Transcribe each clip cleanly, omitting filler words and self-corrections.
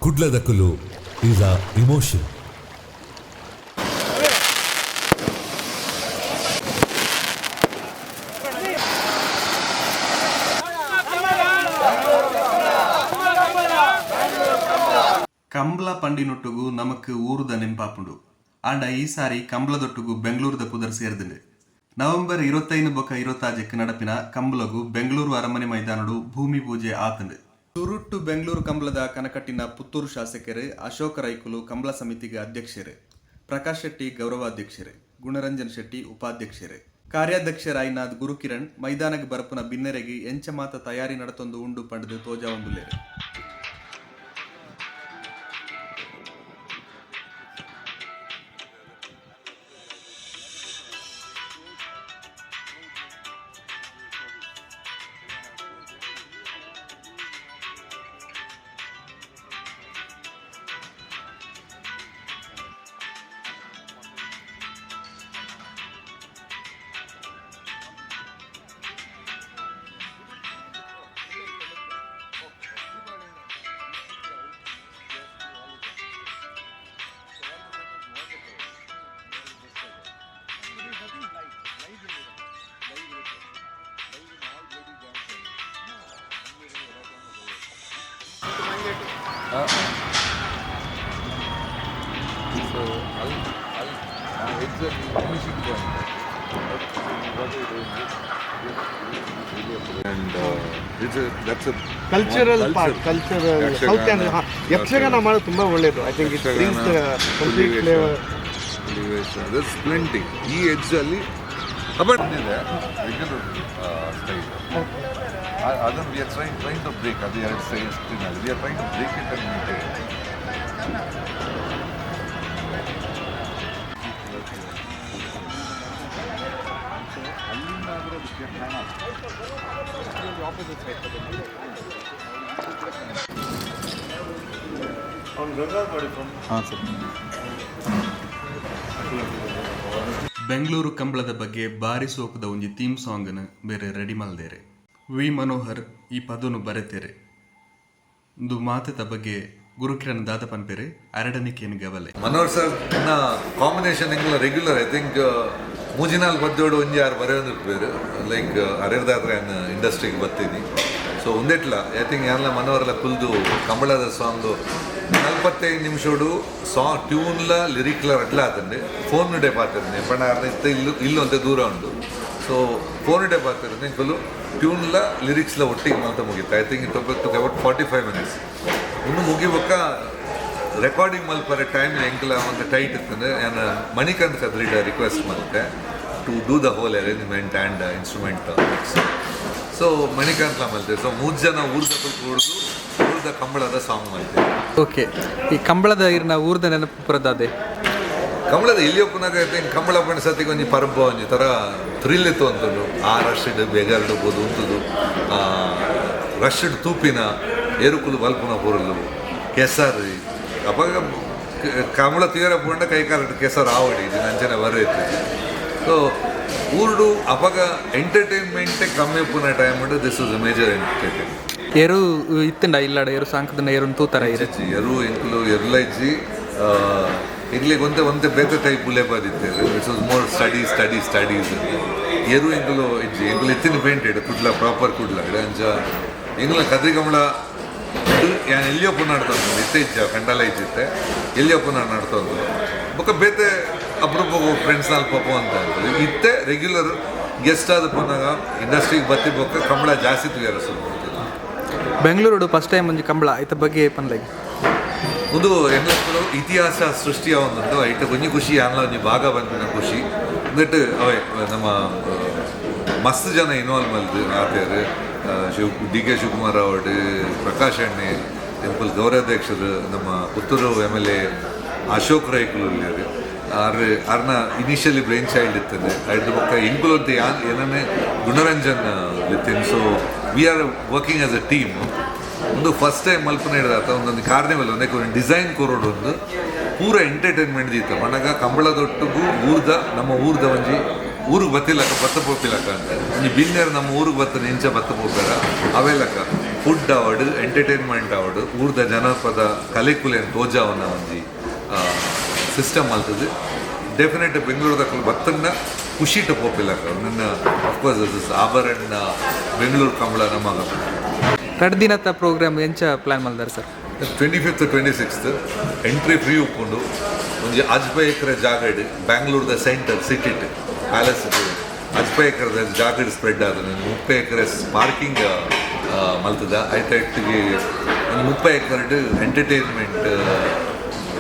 ಕುಡ್ಲದಕುಲು is a emotion. Kambala ಪಂಡಿನೊಟ್ಟುಗು ನಮಕ್ ಊರುದ ನೆಂಪಾಪುಂಡು and ಈಸಾರಿ ಕಂಬಳದೊಟ್ಟುಗು ಬೆಂಗಳೂರುದ ಪುದರ್ ಸೇರ್ದಿಂಡು. ನವೆಂಬರ್ 25-26 ನಡಪಿನ ಕಂಬಳಗು ಬೆಂಗಳೂರು ಅರಮನೆ ಮೈದಾನಡು ಭೂಮಿ ಪೂಜೆ ಆತಂಡು. ತುರುಟ್ಟು ಬೆಂಗಳೂರು ಕಂಬಳದ ಕನಕಟ್ಟಿನ ಪುತ್ತೂರು ಶಾಸಕರು ಅಶೋಕ ರೈಕುಲು ಕಂಬಳ ಸಮಿತಿಗೆ ಅಧ್ಯಕ್ಷರು, ಪ್ರಕಾಶ್ ಶೆಟ್ಟಿ ಗೌರವಾಧ್ಯಕ್ಷರು, ಗುಣರಂಜನ್ ಶೆಟ್ಟಿ ಉಪಾಧ್ಯಕ್ಷರು, ಕಾರ್ಯಾಧ್ಯಕ್ಷರಾಯಿನಾಥ್ ಗುರುಕಿರಣ್ ಮೈದಾನಕ್ಕೆ ಬರಪುನ ಬಿನ್ನೆರೆಗೆ ಎಂಚ ಮಾತ ತಯಾರಿ ನಡತೊಂದು ಉಂಡು ಪಂಡದು ತೋಜಾ ಒಂದುಲೇರು. So I'll exactly finishing point. What are you doing? And that's a cultural part, cultural South and Yakshagana ಮಾಡೋದು ತುಂಬಾ ಒಳ್ಳೆಯದು. I think it brings the complete flavor. There's plenty. ಈ edge ಅಲ್ಲಿ but ಇದೆ regular style. ಅದನ್ನು we are trying to break. ಅದು ಎರಡು style we are trying to break it and make it. Bengaluru ಕಂಬಳದ ಬಗ್ಗೆ ಬಾರಿ ಸೋಕದ ಒಂಜಿ ಥೀಮ್ ಸಾಂಗ್ನ ಬೇರೆ ರೆಡಿ ಮಲ್ದೇರೆ. ವಿ ಮನೋಹರ್ ಈ ಪದನು ಬರೆತೇರೆ. ಒಂದು ಮಾತದ ಬಗ್ಗೆ ಗುರುಕಿರಣ್ ದಾದ ಪನ್ಪೇರೆ ಅರಡನಿಕೇನು ಗವಲೆ ಮನೋಹರ್ ಸರ್ ಕಾಂಬಿನೇಷನ್ ಎಂಗ್ಲ ರೆಗ್ಯುಲರ್ ಐ ಥಿಂಕ್ ಮೂಜಿನಾಲ್ ಬದ್ದೋಡು ಒಂಜಿ ಯಾರು ಬರೆಯೋದು ಬೇರೆ ಲೈಕ್ ಅರೆದಾದ್ರೆ ನಾನು ಇಂಡಸ್ಟ್ರಿಗೆ ಬರ್ತೀನಿ. ಸೊ ಒಂದೇಟ್ಲ ಐ ಥಿಂಕ್ ಯಾರಲ್ಲ ಮನೋಹರ್ಲ ಕುಲ್ದು ಕಂಬಳದ ಸಾಂಗು 45 ನಿಮಿಷೋಡು ಸಾಂಗ್ ಟ್ಯೂನ್ಲ ಲಿರಿಕ್ಲ ಅಟ್ಲ ಆತಂಡೆ ಫೋನ್ನುಡೆ ಪಾತಿರ್ನೆ ಪಣ ಇತ್ತ ಇಲ್ಲೊಂತೆ ದೂರ ಉಂಟು. ಸೊ ಫೋನ್ನುಡೆ ಪಾತಿರ್ನೆ ಫುಲ್ಲು ಟ್ಯೂನ್ಲ ಲಿರಿಕ್ಸ್ಲ ಒಟ್ಟಿಗೆ ಮಾತ್ರ ಮುಗೀತು. I think it about 45 minutes. ಇನ್ನು ಮುಗಿಬೇಕ ರೆಕಾರ್ಡಿಂಗ್ ಮಲ್ಪರ ಟೈಮ್ ಎಂಕ್ಲ ಒಂದು ಟೈಟ್ ಇರ್ತದೆ. ನಾನು ಮಣಿಕಂಠ ಕದ್ರಿಡ ರಿಕ್ವೆಸ್ಟ್ ಮಾಡ್ತೆ to do the whole arrangement and instrument mix. So Manikanta ಮಲ್ತೆ. ಸೊ 3 ಜನ ಊರ್ದ ಕೂಡ್ದು ಊರ್ದ ಕಂಬಳದ ಸಾಂಗ್ ಮಲ್ತೆ. ಓಕೆ, ಈ ಕಂಬಳದ ಇರ್ನ ಊರ್ದ ನೆನಪು ಪುರದಾದೆ ಕಂಬಳದ ಇಲ್ಲಿಯಪ್ಪನಾಗ ಐತೆ ಕಂಬಳ ಪಂಡ ಸತಿಗೆ ಒಂಜಿ ಪರಬ್ಬ ಒಂಜಿ ಥರ ಥ್ರಿಲ್ ಇತ್ತು ಅಂತಂದು ಆ ರಶ್ಡ್ ಬೇಗಾರ್ಡ್ಬೋದು ಉಂಟುದು ರಶ್ಡ್ ತೂಪಿನ ಏರುಕುಲು ಬಲ್ಪುನ ಪೂರಲು ಕೆಸರು ಅವಾಗ ಕಂಬಳ ತೀರ ಪೂಂಡ ಕೈಕಾಲ ಕೆಸರು ಆವಡಿ ಇದು ನಂಚನೆ ಬರೈತಿ. ಸೊ ಊರ್ಡು ಅವಾಗ ಎಂಟರ್ಟೈನ್ಮೆಂಟೇ ಕಮ್ಮಿ ಪುನ ಟೈಮ್ ಉಂಟು. This is a major entertainment. ಎರು ಇತ್ತಂಡ ಇಲ್ಲಾಡ ಎರು ಸಾಂಕದ ಎರು ತೂತರ ಇರಚ್ಚಿ ಎರು ಎಂಕ್ಲು ಎರ್ಲ ಇಜ್ಜಿ ಎಂಗ್ಲಿಗೆ ಒಂದೇ ಬೇರೆ ಟೈಪ್ ಉಲೇಬಾದಿತ್ತೇವೆ. ಇಟ್ಸ್ ವಾಸ್ ಮೋರ್ ಸ್ಟಡೀಸ್ ಎರು ಎಂಗ್ಲು ಇಜ್ಜಿ ಎಂಗ್ಲು ಎತ್ತಿನ ಪೇಂಟೆಡ್ ಕುಡ್ಲ ಪ್ರಾಪರ್ ಕುಡ್ಲ ಅಂಚ ಎಂಗ್ಲ ಕದ್ರಿ ಕಂಬಳ ಯಾನು ಎಲ್ಲಿಯೊಪ್ಪು ನಡ್ತಂದು ಇತ್ತೆ ಇಜ್ಜ ಕಂಡಲ ಇಜ್ಜಿತ್ತೆ ಎಲ್ಲಿಯೊಪ್ಪು ನಾನು ನಡ್ತಂದು ಬೊಕ್ಕ ಬೇತೆ ಅಪರೂಪ ಫ್ರೆಂಡ್ಸ್ ನಲ್ಲಿ ಪಪ್ಪು ಅಂತ ಹೇಳ್ಬೋದು. ಇತ್ತೆ ರೆಗ್ಯುಲರ್ ಗೆಸ್ಟ್ ಆದ ಪುನಾಗ ಇಂಡಸ್ಟ್ರಿಗೆ ಬತ್ತಿ ಬೊಕ್ಕ ಕಂಬಳ ಜಾಸ್ತಿ ತುಯಾರ ಸುರು ಬೆಂಗಳೂರು ಫಸ್ಟ್ ಟೈಮ್ ಒಂಜಿ ಕಂಬಳ ಐತ ಬಗ್ಗೆ ಪನ್ಲಾಗಿ ಒಂದು ಎಲ್ಲರೂ ಇತಿಹಾಸ ಸೃಷ್ಟಿಯ ಒಂದುಂಟು ಐಟ ಒಂಜಿ ಖುಷಿ ಯಾನ್ಲ ಒಂಜಿ ಭಾಗ ಬಂದಿನ ಖುಷಿ ಅಂದಟ್ಟು ಅವೇ ನಮ್ಮ ಮಸ್ತ್ ಜನ ಇನ್ವಾಲ್ವ್ ಮಲ್ದು ಆತೇರು ಡಿ.ಕೆ. ಶಿವಕುಮಾರ್ ಅವಡು, ಪ್ರಕಾಶ್ ಎಣ್ಣೆ ಟೆಂಪಲ್ ಗೌರವಾಧ್ಯಕ್ಷರು, ನಮ್ಮ ಪುತ್ತೂರು MLA ಅಶೋಕ್ ರೈಕುಲು ಅರ್ನ ಇನಿಷಿಯಲಿ ಬ್ರೈನ್ ಚೈಲ್ಡ್ ಇರ್ತದೆ ಅದ್ರ ಪಕ್ಕ ಎಂಕುಲು ಅಂತ ಏನನ್ನೇ ಗುಣರಂಜನ್ ಇರ್ತೇನೆ. So we are working as a team. ಒಂದು ಫಸ್ಟ್ ಟೈಮ್ ಮಲ್ಪನ ಹಿಡಿದಾತ ಒಂದೊಂದು ಕಾರ್ನಿವಲ್ ಒಂದು ಡಿಸೈನ್ ಕೊರೋಡು ಒಂದು ಪೂರ ಎಂಟರ್ಟೈನ್ಮೆಂಟ್ ದೀತ ಮನಗ ಕಂಬಳದೊಟ್ಟಿಗೂ ನಮ್ಮ ಊರ್ದ ಒಂಜಿ ಊರಿಗೆ ಬತ್ತಿಲ್ಲಕ್ಕ ಬತ್ತ ಪೋಪಿಲಕ್ಕ ಅಂತ ಒಂಜಿ ಬಿನ್ನೇರು ನಮ್ಮ ಊರಿಗೆ ಬತ್ತನ ಇಂಚ ಬತ್ತ ಪೋಪಾರ ಅವೆಲ್ಲಕ್ಕ ಫುಡ್ ಆವಡ್ ಎಂಟರ್ಟೈನ್ಮೆಂಟ್ ಆವಡ್ ಊರ್ದ ಜನಪದ ಕಲೆಕುಲೆನ್ ತೋಜಾವನ ಒಂಜಿ ಸಿಸ್ಟಮ್ ಅಲ್ತದೆ. ಡೆಫಿನೆಟ್ ಬೆಂಗಳೂರದಕ್ಕೂ ಬತ್ತನ್ನ ಖುಷಿಟ್ಟು ಪೋಪಿಲ್ಲ ನನ್ನ ಅಫ್ಕೋರ್ಸ್ ದಿಸ್ ಆಭರಣ ಬೆಂಗಳೂರು ಕಂಬಳ ನಮಗೆ ಎರಡು ದಿನದ ಪ್ರೋಗ್ರಾಮ್ ಎಂಚ ಪ್ಲಾನ್ ಮಾಡಿದಾರೆ sir? 25th 26th entry free ಉಪ್ಪುಂಡು. ಒಂಜಿ 50 ಎಕರೆ ಜಾಗಡ್ ಬ್ಯಾಂಗ್ಳೂರ್ದ ಸೆಂಟರ್ ಸಿಟಿಟ್ ಪ್ಯಾಲೇಸ್ ಅಜ್ಪ ಎಕರೆದ ಜಾಗಡ್ ಸ್ಪ್ರೆಡ್ ಆದ 30 ಎಕರೆ ಪಾರ್ಕಿಂಗ್ ಮಲ್ತದ ಐತಿಗೆ ಒಂದು 30 ಎಕರೆ ಎಂಟರ್ಟೈನ್ಮೆಂಟ್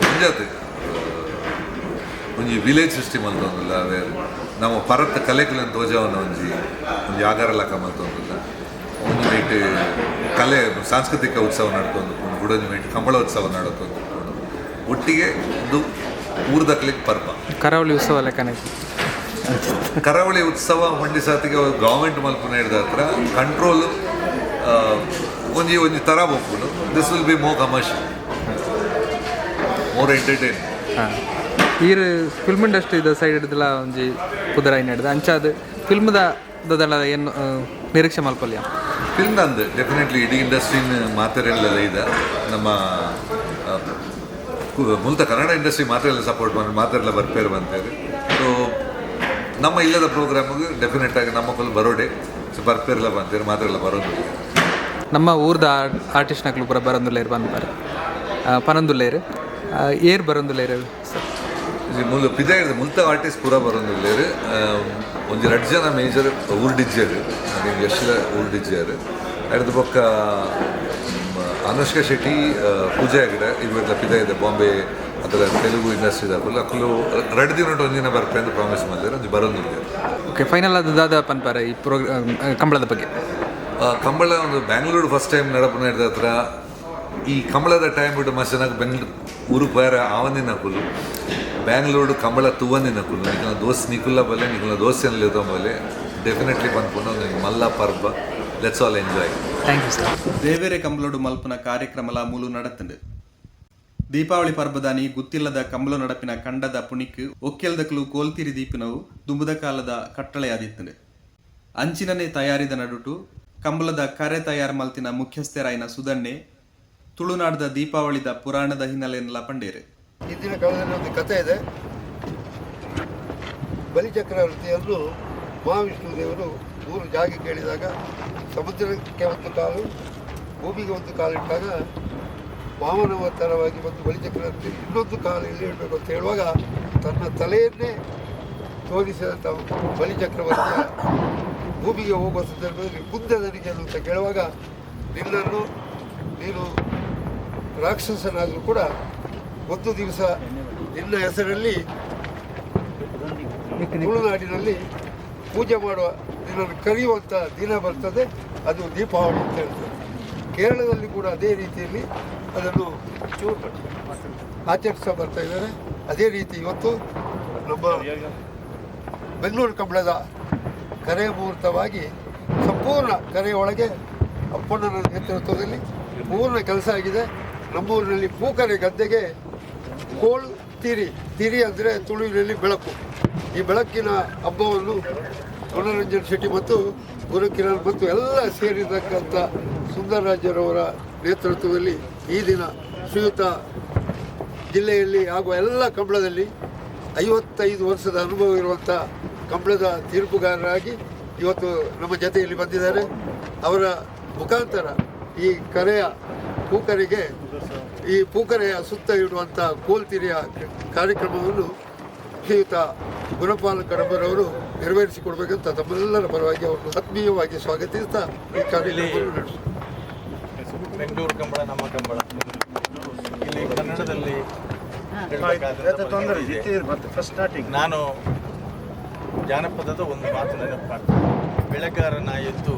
ಮುಂಜಾತೆ ಒಂಜಿ ವಿಲೇಜ್ ಸಿಸ್ಟಮ್ ಮಲ್ತೊಂದಿಲ್ಲ. ಅದೇ ನಮ್ಮ ಪರತ್ತ ಕಲೆಗಳನ್ನು ತೋಜವನ್ನ ಒಂಜಿ ಯಾಗಾರ ಲೆಕ್ಕ ಮಲ್ತೊಂದಿಲ್ಲ. ಒಂದು ಮೈಟ್ ಕಲೆ ಸಾಂಸ್ಕೃತಿಕ ಉತ್ಸವ ನಡ್ಕೊಂಡು ಗುಡೊಂದು ಮೈಟ್ ಕಂಬಳ ಉತ್ಸವ ನಡ್ಕೊಂಡು ಒಟ್ಟಿಗೆ ಒಂದು ಊರ್ದಕ್ಲಿಗೆ ಪರ್ವ ಕರಾವಳಿ ಉತ್ಸವ ಲೆಕ್ಕನೆ. ಕರಾವಳಿ ಉತ್ಸವ ಹೊಂಡಿ ಸಾತಿಗೆ ಗೌರ್ಮೆಂಟ್ ಮಲ್ಪನ ಹಿಡ್ದ ಹತ್ರ ಕಂಟ್ರೋಲು ಒಂಜಿ ಒಂಜಿ ಥರ ಹೋಗ್ಬಿಡು. This will be more commercial, more entertain. ಹಾಂ, ಈ ಫಿಲ್ಮ್ ಇಂಡಸ್ಟ್ರಿ ಸೈಡ್ ಹಿಡಿದಲ್ಲ ಒಂಜಿ ಕುದುರ ಏನು ಹಿಡ್ದು ಅಂಚಾದ ಫಿಲ್ಮ್ದ ಏನು ನಿರೀಕ್ಷೆ ಮಲ್ಪಲ್ಯ? ಫಿಲ್ಮ್ ಅಂದು ಡೆಫಿನೆಟ್ಲಿ ಇಡೀ ಇಂಡಸ್ಟ್ರಿನ ಮಾತೆರೆಲ್ಲ ಇದೆ. ನಮ್ಮ ಮೂಲತ ಕನ್ನಡ ಇಂಡಸ್ಟ್ರಿ ಮಾತೆರೆಲ್ಲ ಸಪೋರ್ಟ್ ಮಾಡಿ ಮಾತೆರೆಲ್ಲ ಬರ್ಪೇರು ಬಂತೇವೆ. ಸೊ ನಮ್ಮ ಇಲ್ಲದ ಪ್ರೋಗ್ರಾಮಿಗೆ ಡೆಫಿನೆಟ್ ಆಗಿ ನಮ್ಮ ಫುಲ್ ಬರೋಡೆ ಸೊ ಬರ್ಪೇರೆಲ್ಲ ಬಂತೇವೆ, ಮಾತೆರೆಲ್ಲ ಬರೋದು. ನಮ್ಮ ಊರ್ದ ಆರ್ಟಿಸ್ಟ್ನಕ್ಲು ಪೂರ ಬರಂದುಲ್ಲೇರು ಬಂದ್ಬಾರೆ ಪನಂದುಲ್ಲೇರು ಏರ್ ಬರಂದುಲ್ಲೇರು ಸರ್? ಮೂಲ ಪಿದ ಹಿಡಿದು ಮುಲ್ತ ಆರ್ಟಿಸ್ಟ್ ಪೂರ ಬರೋದಿಲ್ಲೇರು. ಒಂದು 2 ಜನ ಮೇಜರ್ ಊರ್ಡಿಜ್ಜರು, ನನಗೆ ಎಷ್ಟು ಊರ್ಡಿಜ್ಜರು ಹಿಡಿದು ಬೊಕ್ಕ ಅನುಷ್ಕಾ ಶೆಟ್ಟಿ, ಪೂಜಾ ಹೆಗ್ಡೆ ಇವೆಲ್ಲ ಪಿದ ಇದೆ ಬಾಂಬೆ ಅದರ ತೆಲುಗು ಇಂಡಸ್ಟ್ರಿದಾಗಲ್ಲ ಅಕ್ಕಲು 2 ದಿನ ಒಂದಿನ ಬರ್ಪೆ ಅಂತ ಪ್ರಾಮಿಸ್ ಮಾಡಿದ್ದಾರೆ. ಅದು ಬರೋದಿಲ್ಲ. ಓಕೆ, ಫೈನಲ್ ಅದು ದಾದ ಪನ್ಪಾರ ಈ ಕಂಬಳದ ಬಗ್ಗೆ. ಕಂಬಳ ಒಂದು ಬ್ಯಾಂಗ್ಳೂರು ಫಸ್ಟ್ ಟೈಮ್ ನಡಪನ ಹಿಡ್ದ ಹತ್ರ ಈ ಕಂಬಳದ ಟೈಮ್ ಬಿಟ್ಟು ಮಸ್ಸನಾಗ ಬೆಂಗ್ಳೂರು ಊರು ಬೇರೆ ಆವನಿನ ಕುಲು ಬ್ಯಾಂಗ್ಳೂರು ಕಂಬಳ ತುವನಿನ ಕುಲು ನಿಖಲ ದೋಸ್ತ್ ನಿಖುಲ್ಲ ಬಲೆ ನಿಖಲ ದೋಸ್ತಿನಲ್ಲಿ ಬಲೆ ಡೆಫಿನೆಟ್ಲಿ ಬಂದ್ಕೊಂಡು ಒಂದು ಮಲ್ಲ ಪರ್ಬ. Let's all enjoy. Thank you sir. ದೇವೇರೆ ಕಂಬಳೋಡು ಮಲ್ಪನ ಕಾರ್ಯಕ್ರಮಲ ಮೂಲು ನಡತಂಡು. ದೀಪಾವಳಿ ಪರ್ಬದಾನಿ ಗುತ್ತಿಲ್ಲದ ಕಂಬಳು ನಡಪಿನ ಕಂಡದ ಪುಣಿಕ್ ಒಕ್ಕೆಲ್ದಕ್ಲು ಕೋಲ್ತಿರಿ ದೀಪಿನವು ದುಂಬುದ ಕಾಲದ ಕಟ್ಟಳೆಯಾದಿತ್ತಂಡು. ಅಂಚಿನನೆ ತಯಾರಿದ ನಡುಟು ಕಂಬಳದ ಕರೆ ತಯಾರು ಮಲ್ತಿನ ಮುಖ್ಯಸ್ಥರಾಯಿನ ಸುಧಣ್ಣೆ ತುಳುನಾಡದ ದೀಪಾವಳಿದ ಪುರಾಣದ ಹಿನ್ನೆಲೆಯನ್ನೆಲ್ಲ ಪಂಡೇರೆ. ಹಿಂದಿನ ಕಾಲದಲ್ಲಿ ಒಂದು ಕಥೆ ಇದೆ. ಬಲಿಚಕ್ರವರ್ತಿಯನ್ನು ಮಹಾವಿಷ್ಣು ದೇವರು 3 ಜಾಗ ಕೇಳಿದಾಗ ಸಮುದ್ರಕ್ಕೆ ಒಂದು ಕಾಲು, ಭೂಮಿಗೆ ಒಂದು ಕಾಲಿಟ್ಟಾಗ ವಾಮನಾವತಾರವಾಗಿ ಬಂದು ಬಲಿಚಕ್ರವರ್ತಿ ಇನ್ನೊಂದು ಕಾಲು ಎಲ್ಲಿ ಇಡಬೇಕು ಅಂತ ಹೇಳುವಾಗ ತನ್ನ ತಲೆಯನ್ನೇ ತೋರಿಸಿದಂಥ ಬಲಿಚಕ್ರವರ್ತಿಯ ಭೂಮಿಗೆ ಹೋಗುವ ಸಂದರ್ಭದಲ್ಲಿ ಮುಂದೆ ನನಗೆ ಅಂತ ಕೇಳುವಾಗ ನೀನು ರಾಕ್ಷಸನಾದರೂ ಕೂಡ ಒಂದು ದಿವಸ ನಿನ್ನ ಹೆಸರಲ್ಲಿ ತುಳುನಾಡಿನಲ್ಲಿ ಪೂಜೆ ಮಾಡುವ ನಿನ್ನನ್ನು ಕರೆಯುವಂಥ ದಿನ ಬರ್ತದೆ, ಅದು ದೀಪಾವಳಿ ಅಂತ ಹೇಳ್ತದೆ. ಕೇರಳದಲ್ಲಿ ಕೂಡ ಅದೇ ರೀತಿಯಲ್ಲಿ ಅದನ್ನು ಆಚರಿಸ್ತಾ ಬರ್ತಾ ಇದ್ದಾರೆ. ಅದೇ ರೀತಿ ಇವತ್ತು ನಮ್ಮ ಬೆಂಗಳೂರು ಕಂಬಳದ ಕರೆ ಮುಹೂರ್ತವಾಗಿ ಸಂಪೂರ್ಣ ಕರೆಯೊಳಗೆ ಅಪ್ಪಣ್ಣನ ನೇತೃತ್ವದಲ್ಲಿ ಪೂರ್ಣ ಕೆಲಸ ಆಗಿದೆ. ನಮ್ಮೂರಿನಲ್ಲಿ ಪೂಕರೆ ಗದ್ದೆಗೆ ಕೋಳು ತಿರಿ ಅಂದರೆ ತುಳುವಿನಲ್ಲಿ ಬೆಳಕು. ಈ ಬೆಳಕಿನ ಹಬ್ಬವನ್ನು ಮನೋರಂಜನ್ ಶೆಟ್ಟಿ ಮತ್ತು ಗುರುಕಿರಣ್ ಮತ್ತು ಎಲ್ಲ ಸೇರಿರ್ತಕ್ಕಂಥ ಸುಂದರರಾಜರವರ ನೇತೃತ್ವದಲ್ಲಿ ಈ ದಿನ ಶ್ರೀಯುತ ಜಿಲ್ಲೆಯಲ್ಲಿ ಆಗುವ ಎಲ್ಲ ಕಂಬಳದಲ್ಲಿ 55 ವರ್ಷದ ಅನುಭವ ಇರುವಂಥ ಕಂಬಳದ ತೀರ್ಪುಗಾರರಾಗಿ ಇವತ್ತು ನಮ್ಮ ಜೊತೆಯಲ್ಲಿ ಬಂದಿದ್ದಾರೆ. ಅವರ ಮುಖಾಂತರ ಈ ಪೂಕರೆಗೆ ಈ ಪೂಕರೆಯ ಸುತ್ತ ಇಡುವಂಥ ಕೋಲ್ತಿರಿಯ ಕಾರ್ಯಕ್ರಮವನ್ನು ಶ್ರೀಯುತ ಗುಣಪಾಲ ಕಡಂಬರವರು ನೆರವೇರಿಸಿಕೊಡ್ಬೇಕಂತ ತಮ್ಮೆಲ್ಲರ ಪರವಾಗಿ ಅವರನ್ನು ಆತ್ಮೀಯವಾಗಿ ಸ್ವಾಗತಿಸ್ತಾ ಈ ಕಾರ್ಯಕ್ರಮವನ್ನು ನಡೆಸಿದರು. ಬೆಂಗಳೂರು ಕಂಬಳ ನಮ್ಮ ಕಂಬಳ ಇಲ್ಲಿ ಕನ್ನಡದಲ್ಲಿ ನಾನು ಜಾನಪದದ ಒಂದು ಮಾತು ನೆನಪಾಗ್ತದೆ. ಬೆಳೆಗಾರ ನಾಯದ್ದು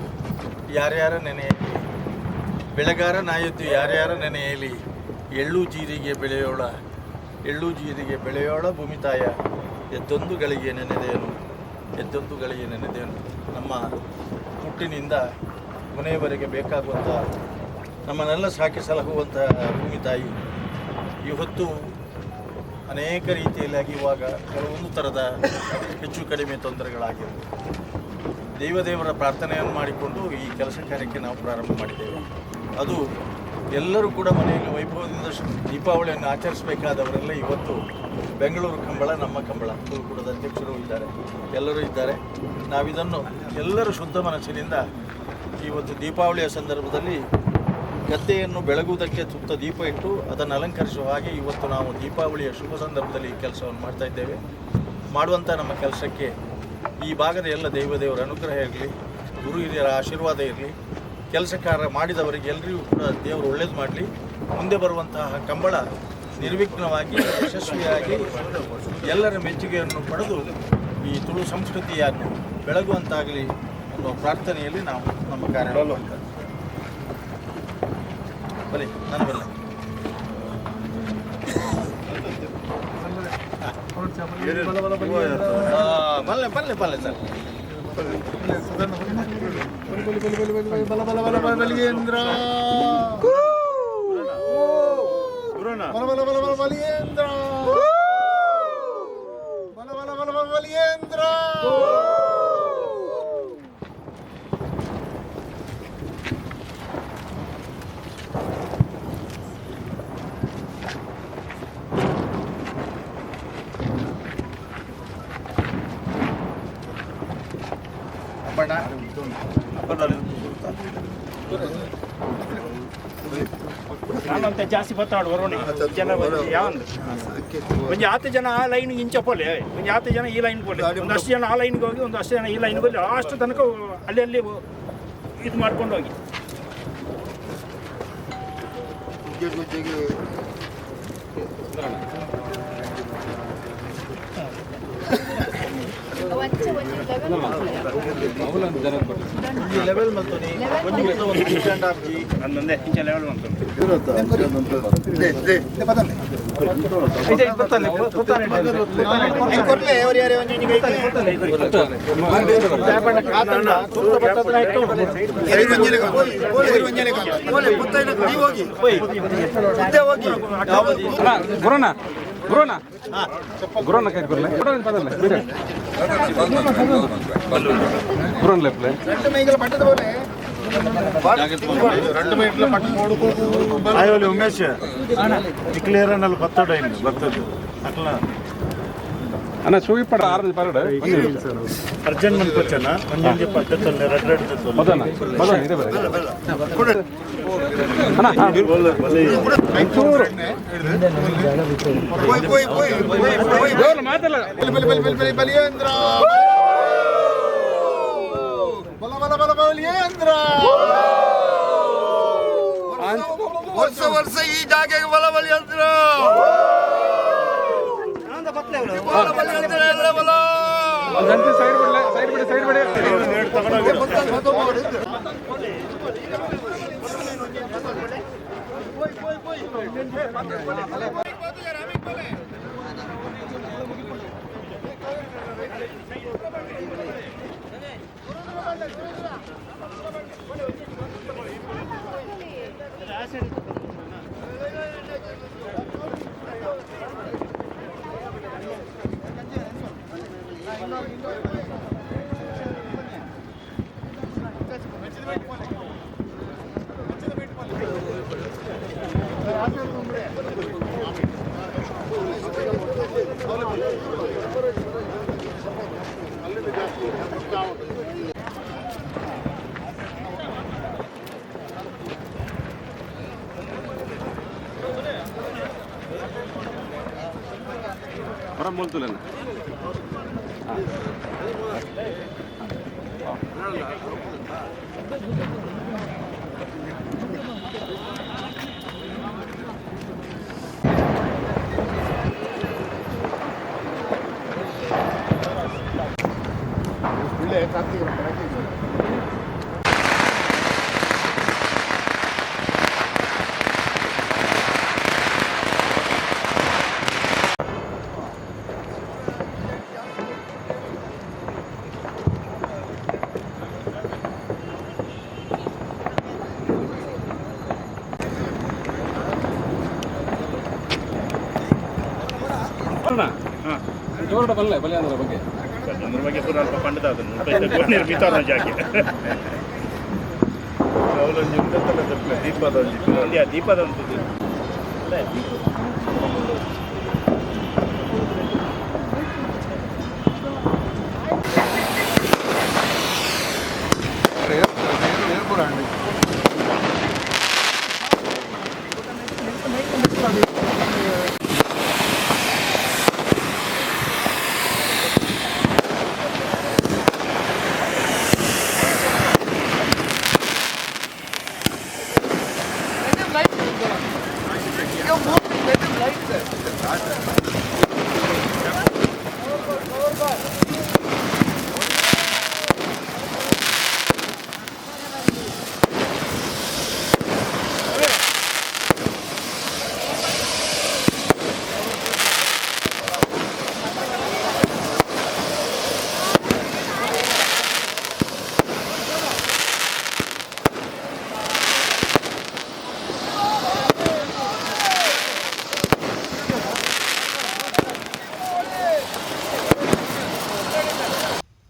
ಯಾರ್ಯಾರ ನೆನೆಯಲಿ, ಬೆಳೆಗಾರ ನಾಯದ್ದು ಯಾರ್ಯಾರ ನೆನೆಯಲಿ, ಎಳ್ಳು ಜೀರಿಗೆ ಬೆಳೆಯೋಳ ಭೂಮಿ ತಾಯ ಎದ್ದೊಂದು ಗಳಿಗೆ ನೆನೆದೇನು. ನಮ್ಮ ಹುಟ್ಟಿನಿಂದ ಕೊನೆಯವರೆಗೆ ಬೇಕಾಗುವಂಥ ನಮ್ಮನ್ನೆಲ್ಲ ಸಾಕಿ ಸಲಹುವಂಥ ಭೂಮಿ ತಾಯಿ ಇವತ್ತು ಅನೇಕ ರೀತಿಯಲ್ಲಿ ಆಗಿರುವಾಗ ಕೆಲವೊಂದು ಥರದ ಹೆಚ್ಚು ಕಡಿಮೆ ತೊಂದರೆಗಳಾಗಿವೆ. ದೇವರ ಪ್ರಾರ್ಥನೆಯನ್ನು ಮಾಡಿಕೊಂಡು ಈ ಕೆಲಸ ಕಾರ್ಯಕ್ಕೆ ನಾವು ಪ್ರಾರಂಭ ಮಾಡಿದ್ದೇವೆ. ಅದು ಎಲ್ಲರೂ ಕೂಡ ಮನೆಯಲ್ಲಿ ವೈಭವದಿಂದ ದೀಪಾವಳಿಯನ್ನು ಆಚರಿಸಬೇಕಾದವರೆಲ್ಲ ಇವತ್ತು ಬೆಂಗಳೂರು ಕಂಬಳ ನಮ್ಮ ಕಂಬಳ ತುಳುಕೂಟದ ಅಧ್ಯಕ್ಷರು ಇದ್ದಾರೆ, ಎಲ್ಲರೂ ಇದ್ದಾರೆ. ನಾವಿದನ್ನು ಎಲ್ಲರೂ ಶುದ್ಧ ಮನಸ್ಸಿನಿಂದ ಇವತ್ತು ದೀಪಾವಳಿಯ ಸಂದರ್ಭದಲ್ಲಿ ಗದ್ದೆಯನ್ನು ಬೆಳಗುವುದಕ್ಕೆ ಸುತ್ತ ದೀಪ ಇಟ್ಟು ಅದನ್ನು ಅಲಂಕರಿಸುವ ಹಾಗೆ ಇವತ್ತು ನಾವು ದೀಪಾವಳಿಯ ಶುಭ ಸಂದರ್ಭದಲ್ಲಿ ಈ ಕೆಲಸವನ್ನು ಮಾಡ್ತಾ ಇದ್ದೇವೆ. ಮಾಡುವಂಥ ನಮ್ಮ ಕೆಲಸಕ್ಕೆ ಈ ಭಾಗದ ಎಲ್ಲ ದೇವದೇವರ ಅನುಗ್ರಹ ಇರಲಿ, ಗುರು ಹಿರಿಯರ ಆಶೀರ್ವಾದ ಇರಲಿ, ಕೆಲಸಕಾರ ಮಾಡಿದವರಿಗೆ ಎಲ್ಲರಿಗೂ ಕೂಡ ದೇವರು ಒಳ್ಳೇದು ಮಾಡಲಿ. ಮುಂದೆ ಬರುವಂತಹ ಕಂಬಳ ನಿರ್ವಿಘ್ನವಾಗಿ ಯಶಸ್ವಿಯಾಗಿ ಎಲ್ಲರ ಮೆಚ್ಚುಗೆಯನ್ನು ಪಡೆದು ಈ ತುಳು ಸಂಸ್ಕೃತಿಯನ್ನು ಬೆಳಗುವಂತಾಗಲಿ ಅನ್ನೋ ಪ್ರಾರ್ಥನೆಯಲ್ಲಿ ನಾವು ನಮ್ಮ ಕಾರ್ಯ ಮಾಡ್ತೇವೆ. ಬನ್ನಿ, ನಾನು ಬರಲ್ಲ. ಬಲ್ಲೆ ಬಲ್ಲೆ ಬಲ್ಲೆ ಸರ್. ಬಲಿಯೇಂದ್ರ ಬಲಿಯೇಂದ್ರ ಬಲಿಯೇಂದ್ರ. ನಾನಂತ ಜಾಸ್ತಿ ಬತ್ತಾಡು ಬರೋಣ ಜನ ಯಾವಂದು ಒಂದು 10 ಜನ ಆ ಲೈನ್ಗೆ ಇಂಚಪ್ಪಲೆ, ಒಂದು 10 ಜನ ಈ ಲೈನ್ಗೆ ಹೋಗಲಿ, ಒಂದಷ್ಟು ಜನ ಆ ಲೈನ್ಗೆ ಹೋಗಿ, ಒಂದಷ್ಟು ಜನ ಈ ಲೈನ್ಗೆ ಹೋಗಿ, ಲಾಸ್ಟ್ ತನಕ ಅಲ್ಲಿ ಇದು ಮಾಡ್ಕೊಂಡು ಹೋಗಿ. ಈ ಲೆವೆಲ್ ಮತ್ತು ಒಂದು ಸ್ಟ್ಯಾಂಡ್ ಆಫ್ ಜಿ ಒಂದೊಂದೇ ಇಂಚ ಲೆವೆಲ್ ಬಂತು. ಗುರುನ ಗುರುನ ಗುರುನ ಕೈ ಬರಲ್ಲ ಗುರುನ ಲೆಪ್ಲೆ ఉమేష్ క్లియర్ అన్న బత్తడు అయింది బత్తడు అట్లా అన్న చూపిపడ ఆరు పరడు అర్జెంట్ మనకు వచ్చానా కొంచెం పద్ధతులు రెడ్ రెడ్ మదన మదన ఇదే బరే అన్న పోయి మాటల ಬಲಿಯೇಂದ್ರ ಬಲಿಯೇಂದ್ರ. ವರ್ಷ ವರ್ಷ ಈ ಜಾಗೆಗೆ ಬಲ ಬಲಿಯೇಂದ್ರ ಸೈಡ್ ಬಿಡಲೆ ಸೈಡ್ ಬಿಡಿ ಸೈಡ್ ಬಿಡಿ orang multulan. ಜೋರ ಬಲ್ಲೆ ಬಲ್ಲೆ ಅಂದ್ರೆ ಬಗ್ಗೆ ಅದ್ರ ಬಗ್ಗೆ ಪೂರ ಅಲ್ಪ ಪಂಡದ ಅದನ್ನು ನಿರ್ಮಿತ ಜಾಕೆ ಅವಲೊಂದು ಉಂಟಲ್ಲ ದೀಪದ ಉಂಟು ಅದೇ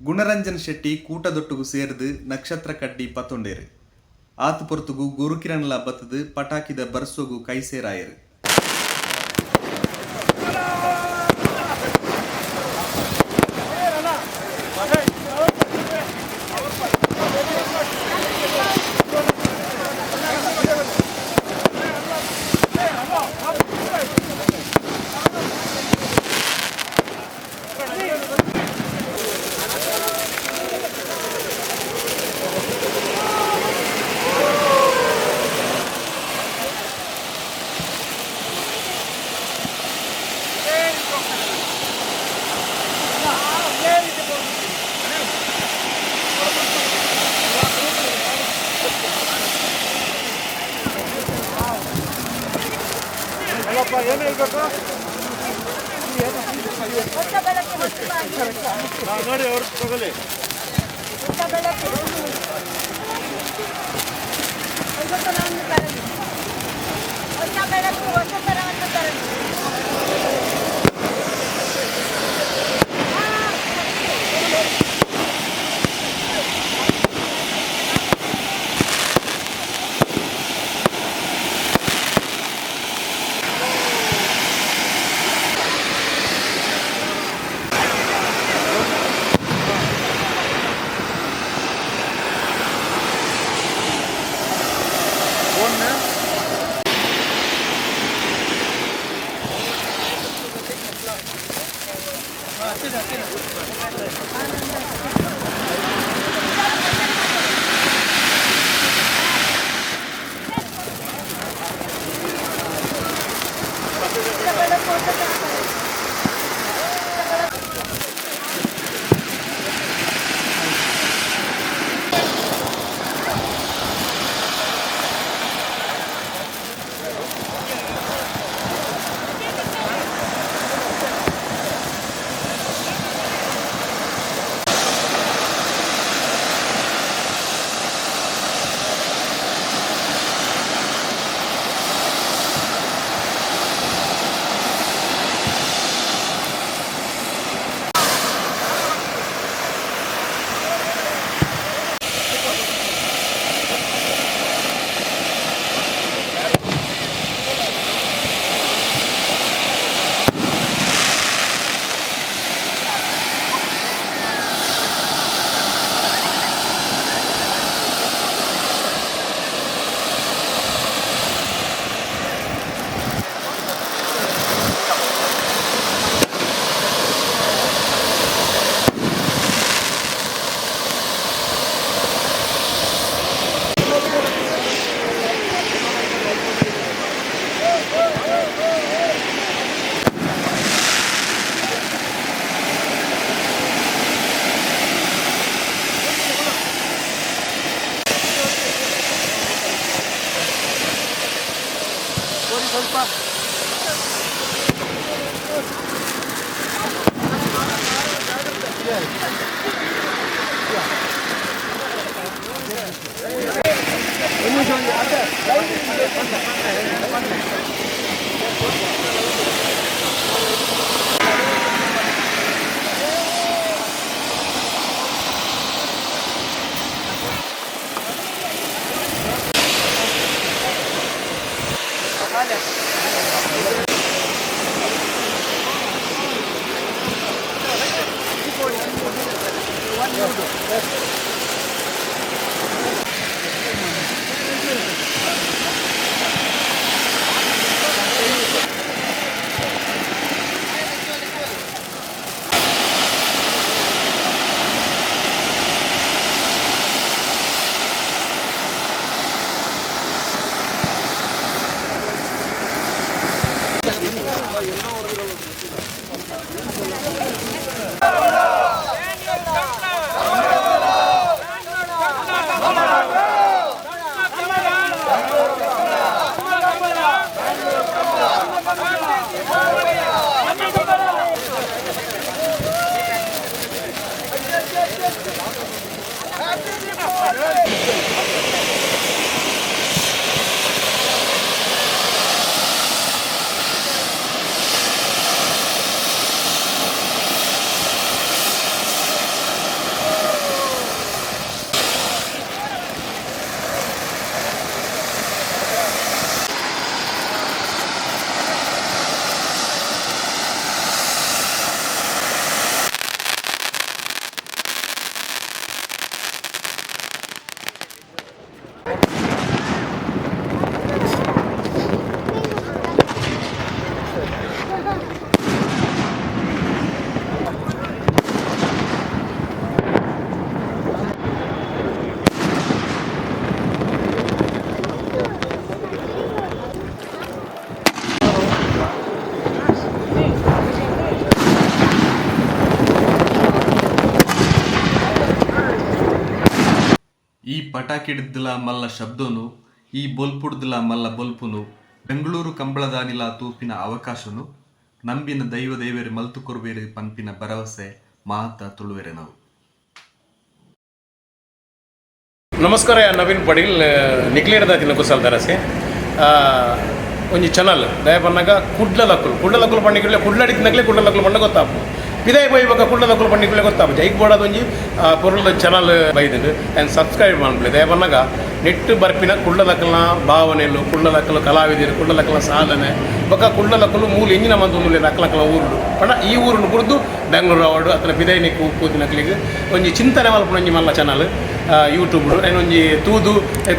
ಗುಣರಂಜನ್ ಶೆಟ್ಟಿ ಕೂಟದೊಟ್ಟುಗು ಸೇರ್ದು ನಕ್ಷತ್ರ ಕಡ್ಡಿ ಪತ್ತೊಂಡೇರು ಆತು ಪೊರ್ತುಗು ಗುರುಕಿರಣ್ಲ ಬತ್ತದು ಪಟಾಕಿದ ಬರ್ಸೋಗು ಕೈಸೇರಾಯರು. ನೋಡಿ ಅವ್ರು ತಗೊಳ್ಳಿ. ಈ ಪಟಾಕಿಡಿದ್ದಿಲ ಮಲ್ಲ ಶಬ್ದನು ಈ ಬೊಲ್ಪುಡ್ದಿಲ ಮಲ್ಲ ಬೊಲ್ಪುನು ಬೆಂಗಳೂರು ಕಂಬಳದಾನಿಲ ತೂಪಿನ ಅವಕಾಶನು ನಂಬಿನ ದೈವ ದೇವರಿ ಮಲ್ತು ಕೊರ್ಬೇರಿ ಪಂಪಿನ ಭರವಸೆ ಮಾತ ತುಳುವೆರೆ ನಾವು. ನಮಸ್ಕಾರ, ನವೀನ್ ಪಡೀಲ್ ನಿಕ್ಲೇರ್ದ ತಿನ್ನ ಕುಸಲ್ ದರಸೆ ಒಂಜಿ ಚಾನಲ್ ದಯಪನ್ನಾಗ ಕುಡ್ಲದಕ್ಕುಲು ಪಂಡಿಗೆ ಕುಡ್ಲಡಿತಿನಕ್ಲೆ ಕುಡ್ಲದಕ್ಕುಲು ಪಂಡ ಗೊತ್ತಾಪು ಇದೇ ಬೈವಾಗ ಕುಡ್ಲದಕ್ಕುಲು ಪಂಡಿಗೆ ಗೊತ್ತಾಪು ಜೈಕ್ ಬೋಡೋದು ಒಂಜಿ ಪೊರುಳ ಚಾನಲ್ ಬೈದಿದ್ದು ಆ್ಯಂಡ್ ಸಬ್ಸ್ಕ್ರೈಬ್ ಮಾಡ್ಬಿಡಿ ದಯಪನ್ನಾಗ ನೆಟ್ಟು ಬರ್ಪಿನ ಕುಡ್ಲದಕ್ಕಲ್ನ ಭಾವನೆಲು ಕುಡ್ಲದಕ್ಕಲು ಕಲಾವಿದರು ಕುಡ್ಲದಕ್ಕಲ ಸಾಧನೆ ಬೊಕ್ಕ ಕುಡ್ಲದಕ್ಕಲು ಮೂಲ ಇಂಜಿನ ಮಂದು ಅಕ್ಕಲಕ್ಕಲ ಊರುಡು ಪಂಡ ಈ ಊರುನು ಕುಡ್ದು ಬೆಂಗಳೂರು ಅವಾರ್ಡು ಅತನ ಪಿದೈನಿ ಕೂತಿನಕ್ಲಿಗೆ ಒಂಜಿ ಚಿಂತನೆ ಮಲ್ಪನ ಒಂಜಿ ಮಲ್ಲ ಚಾನಲ್ ಯೂಟ್ಯೂಬ್ ಒಂಜಿ ತೂದು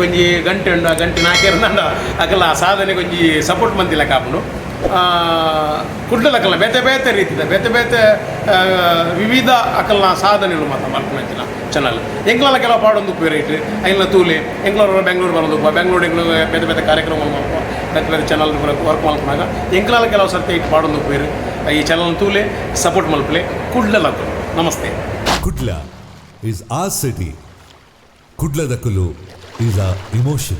ಒಂಜಿ ಗಂಟೆ ಉಂಡು ಆ ಗಂಟೆ ನಾಕೇರ್ನಂಡ ಅಕಲ ಸಾಧನೆಗೆ ಒಂಜಿ ಸಪೋರ್ಟ್ ಮಂತಿಲ್ಲ ಕಾಪುನು ಕುಡ್ಲಕ್ಕಲ್ಲ ಬೇತೆ ಬೇತೆ ರೀತಿದ ಬೇತೆ ಬೇತೆ ವಿವಿಧ ಅಕಲ್ನ ಸಾಧನೆಗಳು ಮಾತ್ರ ಮಲ್ಪನಂಚಿನ ಚಾನಲ್ ಎಂಗ್ಲ ಕೆಲವು ಪಾಡೊಂದು ರೇಟ್ ಐಲ್ನ ತೂಲೆ ಎಂಗ್ಳೂರು ಬೆಂಗಳೂರು ಬರೋದು ಬೆಂಗಳೂರು ಬೇತೆ ಬೇತೆ ಕಾರ್ಯಕ್ರಮ ಮಲ್ಪ ಬೇತೆ ಬೇತೆ ಚಾನಲ್ ವರ್ಕ್ ಮಲ್ಪನಾಗ ಎಂಗ್ಲ ಕೆಲವು ಸರ್ತಿ ಇಟ್ಟು ಪಾಡೊಂದು ಬೇರೆ ಈ ಚಾನಲ್ ತೂಲೆ ಸಪೋರ್ಟ್ ಮಲ್ಪಲೆ ಕುಡ್ಲಕ್ಕಲು. ನಮಸ್ತೆ. Kudla is our city. Kudladakulu is our emotion.